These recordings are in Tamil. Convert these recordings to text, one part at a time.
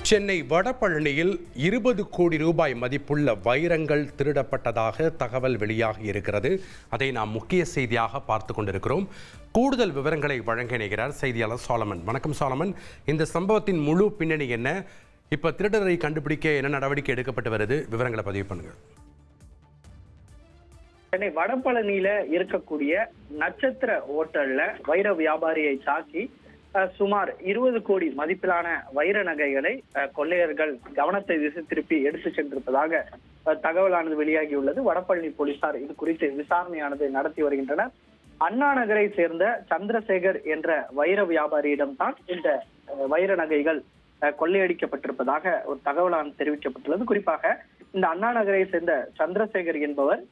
சென்னை வடபழனியில் 20 கோடி ரூபாய் மதிப்புள்ள வைரங்கள் திருடப்பட்டதாக தகவல் வெளியாகி இருக்கிறது. அதை நாம் முக்கிய செய்தியாக பார்த்து கொண்டிருக்கிறோம். கூடுதல் விவரங்களை வழங்க இணைகிறார் செய்தியாளர் சாலமன். வணக்கம் சாலமன், இந்த சம்பவத்தின் முழு பின்னணி என்ன? இப்ப திருடரை கண்டுபிடிக்க என்ன நடவடிக்கை எடுக்கப்பட்டு வருது? விவரங்களை பதிவு பண்ணுங்க. சென்னை வடபழனியில இருக்கக்கூடிய நட்சத்திர ஓட்டல்ல வைர வியாபாரியை தாக்கி சுமார் 20 கோடி மதிப்பிலான வைர நகைகளை கொள்ளையர்கள் கவனத்தை திசை திருப்பி எடுத்து சென்றிருப்பதாக தகவலானது வெளியாகியுள்ளது. வடபழனி போலீசார் இது குறித்து விசாரணையானது நடத்தி வருகின்றனர். அண்ணா நகரை சேர்ந்த சந்திரசேகர் என்ற வைர வியாபாரியிடம்தான் இந்த வைர நகைகள் கொள்ளையடிக்கப்பட்டிருப்பதாக ஒரு தகவலானது தெரிவிக்கப்பட்டுள்ளது. குறிப்பாக இந்த அண்ணா நகரை சேர்ந்த சந்திரசேகர் என்பவர்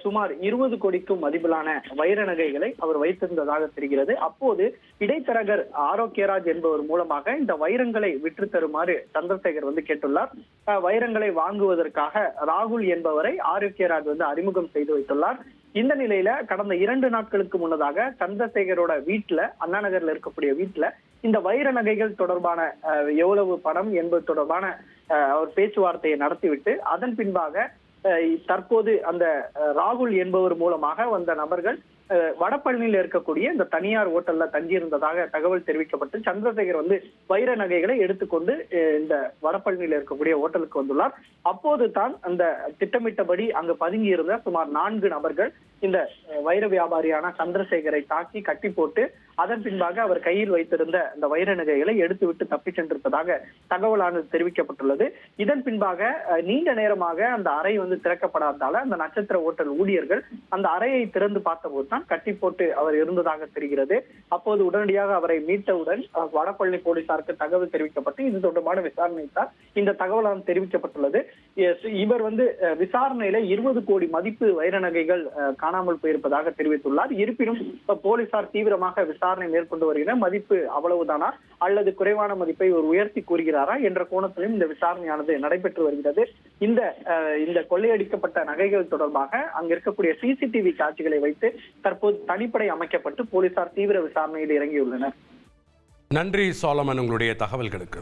சுமார் 20 கோடிக்கும் மதிப்பிலான வைர நகைகளை அவர் வைத்திருந்ததாக தெரிகிறது. அப்போது இடைத்தரகர் ஆரோக்கியராஜ் என்பவர் மூலமாக இந்த வைரங்களை விற்று தருமாறு சந்திரசேகர் கேட்டுள்ளார். வைரங்களை வாங்குவதற்காக ராகுல் என்பவரை ஆரோக்கியராஜ் அறிமுகம் செய்து வைத்துள்ளார். இந்த நிலையில கடந்த 2 நாட்களுக்கு முன்னதாக சந்திரசேகரோட வீட்டுல, அண்ணா நகர்ல இருக்கக்கூடிய வீட்டுல இந்த வைர நகைகள் தொடர்பான எவ்வளவு பணம் என்பது தொடர்பான அவர் பேச்சுவார்த்தையை நடத்திவிட்டு அதன் பின்பாக தற்போது அந்த ராகுல் என்பவர் மூலமாக வந்த நபர்கள் வடபழனியில் இருக்கக்கூடிய இந்த தனியார் ஓட்டல்ல தங்கியிருந்ததாக தகவல் தெரிவிக்கப்பட்டு சந்திரசேகர் வைர நகைகளை எடுத்துக்கொண்டு இந்த வடபழனியில் இருக்கக்கூடிய ஓட்டலுக்கு வந்துள்ளார். அப்போது தான் அந்த திட்டமிட்டபடி அங்கு பதுங்கி இருந்த சுமார் 4 நபர்கள் இந்த வைர வியாபாரியான சந்திரசேகரை தாக்கி கட்டி போட்டு அதன் பின்பாக அவர் கையில் வைத்திருந்த இந்த வைர நகைகளை எடுத்துவிட்டு தப்பி சென்றிருப்பதாக தகவலானது தெரிவிக்கப்பட்டுள்ளது. இதன் பின்பாக நீண்ட நேரமாக அந்த அறை திறக்கப்படாததால அந்த நட்சத்திர ஓட்டல் ஊழியர்கள் அந்த அறையை திறந்து பார்த்தபோது தான் கட்டி போட்டு அவர் இருந்ததாக தெரிகிறது. அப்போது உடனடியாக அவரை மீட்டவுடன் வடபழனி போலீசாருக்கு தகவல் தெரிவிக்கப்பட்டு இது தொடர்பான விசாரணை தான் இந்த தகவலானது தெரிவிக்கப்பட்டுள்ளது. இவர் விசாரணையில 20 கோடி மதிப்பு வைர நகைகள் காணாமல் போயிருப்பதாக தெரிவித்துள்ளார். இருப்பினும் போலீசார் தீவிரமாக விசாரணை மேற்கொண்டு வருகிற மதிப்பு அவ்வளவுதானா அல்லது குறைவான மதிப்பை ஒரு உயர்த்தி கூறுகிறாரா என்ற கோணத்திலும் இந்த விசாரணையானது நடைபெற்று வருகிறது. இந்த கொள்ளையடிக்கப்பட்ட நகைகள் தொடர்பாக அங்க இருக்கக்கூடிய சிசிடிவி காட்சிகளை வைத்து தற்போது தனிப்படை அமைக்கப்பட்டு போலீசார் தீவிர விசாரணையில் இறங்கியுள்ளனர். நன்றி சாலமன், உங்களுடைய தகவல்களுக்கு.